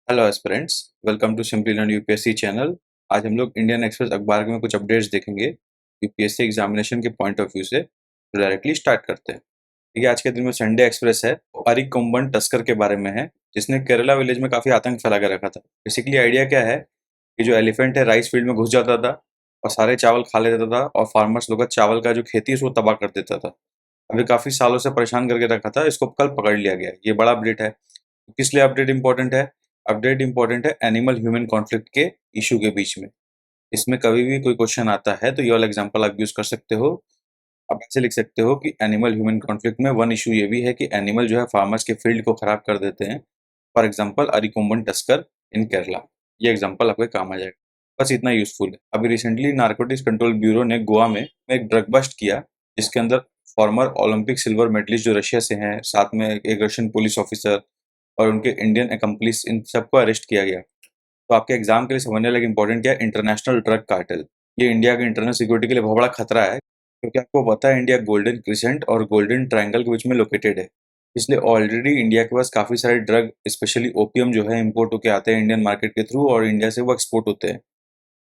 Hello aspirants, welcome to simply learn UPSC channel. आज हम लोग इंडियन एक्सप्रेस अखबार में कुछ अपडेट्स देखेंगे यूपीएससी एग्जामिनेशन के पॉइंट ऑफ व्यू से। तो डायरेक्टली स्टार्ट करते हैं। ठीक है, आज के दिन में संडे एक्सप्रेस है, अरिकोम्बन टस्कर के बारे में है, जिसने केरला विलेज में काफ़ी आतंक फैला के रखा था। बेसिकली आइडिया क्या है कि जो एलिफेंट है राइस फील्ड में घुस जाता था और सारे चावल खा लेता था और फार्मर्स लोग का चावल का जो खेती है उसको तबाह कर देता था। अभी काफ़ी सालों से परेशान करके रखा था, इसको कल पकड़ लिया गया। ये बड़ा अपडेट है। किस लिए अपडेट इंपॉर्टेंट है? अपडेट इंपॉर्टेंट है एनिमल ह्यूमन कॉन्फ्लिक्ट के इशू के बीच में। इसमें कभी भी कोई क्वेश्चन आता है तो ये वाला एग्जांपल आप यूज कर सकते हो। आप ऐसे लिख सकते हो कि एनिमल ह्यूमन कॉन्फ्लिक्ट में वन इशू ये भी है कि एनिमल जो है फार्मर्स के फील्ड को खराब कर देते हैं। फॉर एग्जांपल अरिकोम्बन टस्कर इन केरला। ये एग्जांपल आपके काम आ जाएगा। बस इतना यूजफुल है। अभी रिसेंटली नारकोटिक्स कंट्रोल ब्यूरो ने गोवा में एक ड्रग बस्ट किया, जिसके अंदर फॉर्मर ओलंपिक सिल्वर मेडलिस्ट जो रशिया से हैं, साथ में एक रशियन पुलिस ऑफिसर और उनके इंडियन अकम्प्लिस, इन सबको अरेस्ट किया गया। तो आपके एग्जाम के लिए समझने लगे इंपॉर्टेंट क्या है, इंटरनेशनल ड्रग कार्टेल। ये इंडिया के इंटरनल सिक्योरिटी के लिए बहुत बड़ा खतरा है, क्योंकि आपको पता है इंडिया गोल्डन क्रिसेंट और गोल्डन ट्रायंगल के बीच में लोकेटेड है। इसलिए ऑलरेडी इंडिया के पास काफ़ी सारे ड्रग, स्पेशली ओपियम जो है इम्पोर्ट होके आते हैं इंडियन मार्केट के थ्रू, और इंडिया से वो एक्सपोर्ट होते हैं।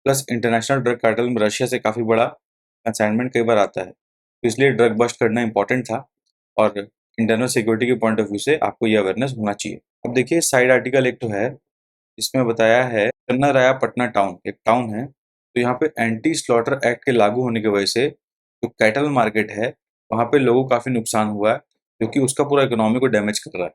प्लस इंटरनेशनल ड्रग कार्टेल में रशिया से काफ़ी बड़ा कंसाइनमेंट कई बार आता है, तो इसलिए ड्रग बस्ट करना इंपॉर्टेंट था। और इंटरनल सिक्योरिटी के पॉइंट ऑफ व्यू से आपको ये अवेयरनेस होना चाहिए। अब देखिए, साइड आर्टिकल एक तो है, इसमें बताया है चन्नारायापटना टाउन एक टाउन है, तो यहाँ पे एंटी स्लॉटर एक्ट के लागू होने की वजह से जो कैटल मार्केट है वहाँ पे लोगों को काफ़ी नुकसान हुआ है, क्योंकि उसका पूरा इकोनॉमी को डैमेज कर रहा है।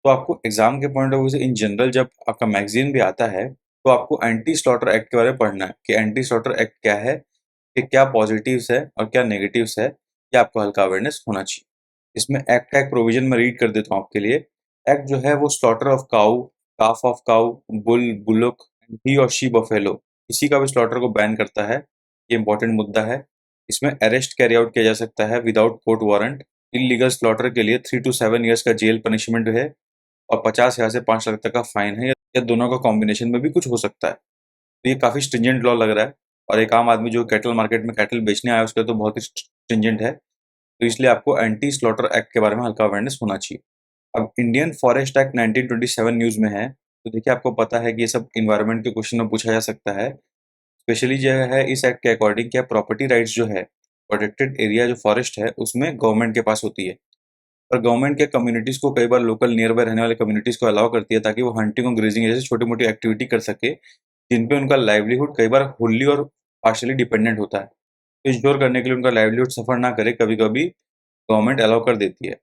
तो आपको एग्जाम के पॉइंट ऑफ व्यू से इन जनरल जब आपका मैगजीन भी आता है तो आपको एंटी स्लॉटर एक्ट के बारे में पढ़ना है कि एंटी स्लॉटर एक्ट क्या है, कि क्या पॉजिटिव्स है और क्या नेगेटिव्स है। ये आपको हल्का अवेयरनेस होना चाहिए। इसमें एक्ट का एक प्रोविजन मैं रीड कर देता हूँ आपके लिए। एक्ट जो है वो slaughter of cow, calf of cow, bull, bullock, he और शी बफेलो, किसी का भी स्लॉटर को बैन करता है। ये इंपॉर्टेंट मुद्दा है। इसमें अरेस्ट कैरी आउट किया जा सकता है without court warrant. Illegal slaughter के लिए 3 to 7 years का जेल पनिशमेंट है और 50,000 से 5 लाख तक का फाइन है, या दोनों का कॉम्बिनेशन में भी कुछ हो सकता है। तो ये काफ़ी स्ट्रिंजेंट लॉ लग रहा है, और एक आम आदमी जो कैटल मार्केट में कैटल बेचने आया है उसके लिए तो बहुत ही स्ट्रिंजेंट है। तो इसलिए आपको एंटी स्लॉटर एक्ट के बारे में हल्का अवेयरनेस होना चाहिए। अब इंडियन फॉरेस्ट एक्ट 1927 न्यूज़ में है, तो देखिए आपको पता है कि ये सब इन्वायरमेंट के क्वेश्चन में पूछा जा सकता है। स्पेशली जो है इस एक्ट के अकॉर्डिंग क्या प्रॉपर्टी राइट्स जो है, प्रोटेक्टेड एरिया जो फॉरेस्ट है उसमें गवर्नमेंट के पास होती है। पर गवर्नमेंट क्या कम्युनिटीज़ को कई बार लोकल नियर बाय रहने वाले कम्युनिटीज़ को अलाउ करती है, ताकि वो हंटिंग और ग्रेजिंग जैसे छोटी-मोटी एक्टिविटी कर सके, जिन पे उनका लाइवलीहुड कई बार होल्ली और पार्शियली डिपेंडेंट होता है। तो इंश्योर करने के लिए उनका लाइवलीहुड सफ़र ना करे, कभी-कभी गवर्नमेंट अलाउ कर देती है।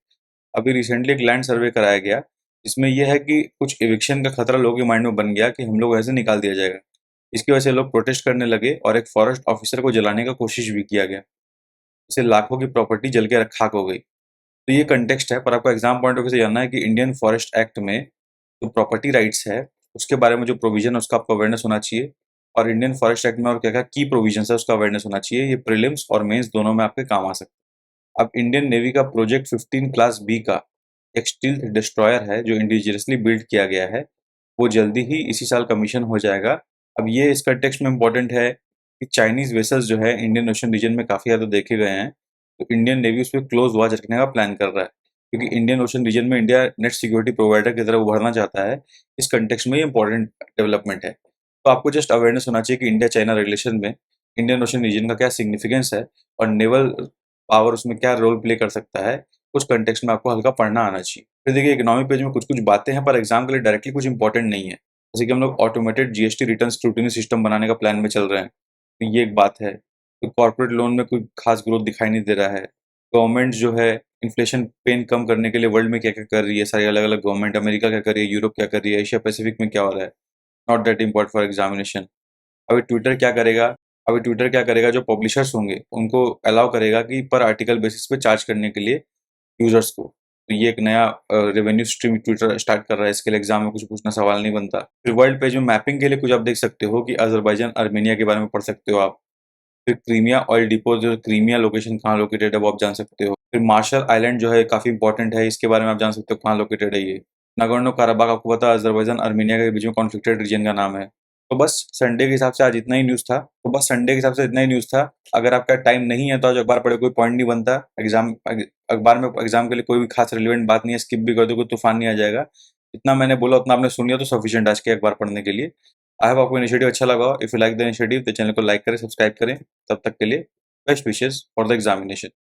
अभी रिसेंटली एक लैंड सर्वे कराया गया, जिसमें ये है कि कुछ एविक्शन का खतरा लोगों के माइंड में बन गया कि हम लोग ऐसे निकाल दिया जाएगा। इसकी वजह से लोग प्रोटेस्ट करने लगे और एक फॉरेस्ट ऑफिसर को जलाने का कोशिश भी किया गया। इससे लाखों की प्रॉपर्टी जल के खाक हो गई। तो ये कंटेक्स्ट है, पर आपको एग्जाम पॉइंट ऑफ व्यू से जानना है कि इंडियन फॉरेस्ट एक्ट में जो प्रॉपर्टी राइट्स है उसके बारे में जो प्रोविजन है उसका आपको अवेयरनेस होना चाहिए। और इंडियन फॉरेस्ट एक्ट में और क्या क्या की प्रोविजन है उसका अवेयरनेस होना चाहिए। ये प्रीलिम्स और मेंस दोनों में आपके काम आ सकता है। अब इंडियन नेवी का प्रोजेक्ट 15 क्लास बी का एक स्टील्थ डिस्ट्रॉयर है जो इंडिजिनियसली बिल्ड किया गया है, वो जल्दी ही इसी साल कमीशन हो जाएगा। अब ये इस कंटेक्स्ट में इम्पोर्टेंट है कि चाइनीज वेसल्स जो है इंडियन ओशन रीजन में काफ़ी ज़्यादा देखे गए हैं, तो इंडियन नेवी उस पर क्लोज वॉच रखने का प्लान कर रहा है, क्योंकि इंडियन ओशन रीजन में इंडिया नेट सिक्योरिटी प्रोवाइडर की तरफ उभरना चाहता है। इस कंटेक्स्ट में ये इंपॉर्टेंट डेवलपमेंट है। तो आपको जस्ट अवेयरनेस होना चाहिए कि इंडिया चाइना रिलेशन में इंडियन ओशन रीजन का क्या सिग्निफिकेंस है और नेवल पावर उसमें क्या रोल प्ले कर सकता है। उस कंटेक्स्ट में आपको हल्का पढ़ना आना चाहिए। फिर देखिए, इकोनॉमी पेज में कुछ कुछ बातें हैं पर एग्जाम के लिए डायरेक्टली कुछ इंपॉर्टेंट नहीं है। जैसे कि हम लोग automated GST return scrutiny system बनाने का प्लान में चल रहे हैं, तो ये एक बात है। तो कॉर्पोरेट लोन में कोई खास ग्रोथ दिखाई नहीं दे रहा है। गवर्नमेंट जो है इन्फ्लेशन पेन कम करने के लिए वर्ल्ड में क्या क्या कर रही है, सारी अलग अलग गवर्नमेंट, अमेरिका क्या कर रही है, यूरोप क्या कर रही है, एशिया पैसिफिक में क्या हो रहा है, not that important for examination. अभी ट्विटर क्या करेगा, अभी ट्विटर क्या करेगा, जो पब्लिशर्स होंगे उनको अलाउ करेगा कि पर आर्टिकल बेसिस पे चार्ज करने के लिए यूजर्स को। तो ये एक नया रेवेन्यू स्ट्रीम ट्विटर स्टार्ट कर रहा है। इसके लिए एग्जाम में कुछ पूछना सवाल नहीं बनता। फिर वर्ल्ड पेज में मैपिंग के लिए कुछ आप देख सकते हो कि अजरबैजान आर्मेनिया के बारे में पढ़ सकते हो आप। फिर क्रीमिया ऑयल डिपो, जो क्रीमिया लोकेशन कहाँ लोकेटेड है वो आप जान सकते हो। फिर मार्शल आइलैंड जो है काफ़ी इंपॉर्टेंट है, इसके बारे में आप जान सकते हो कहाँ लोकेटेड है ये। नागोर्नो काराबाख आपको पता है अजरबैजान आर्मेनिया के बीच में कॉन्फ्लिक्टेड रीजन का नाम है। तो बस संडे के हिसाब से आज इतना ही न्यूज़ था। तो बस संडे के हिसाब से इतना ही न्यूज़ था। अगर आपका टाइम नहीं है तो आज अखबार पढ़े, कोई पॉइंट नहीं बनता। एग्जाम अखबार में एग्जाम के लिए कोई भी खास रिलेवेंट बात नहीं है, स्किप भी कर दो कोई तूफान नहीं आ जाएगा। जितना मैंने बोला उतना आपने सुन लिया तो सफिशिएंट आज के अखबार पढ़ने के लिए। आई होप आपको इनिशिएटिव अच्छा लगा हो। If you like the initiative तो चैनल को लाइक करें, सब्सक्राइब करें। तब तक के लिए best wishes for the examination.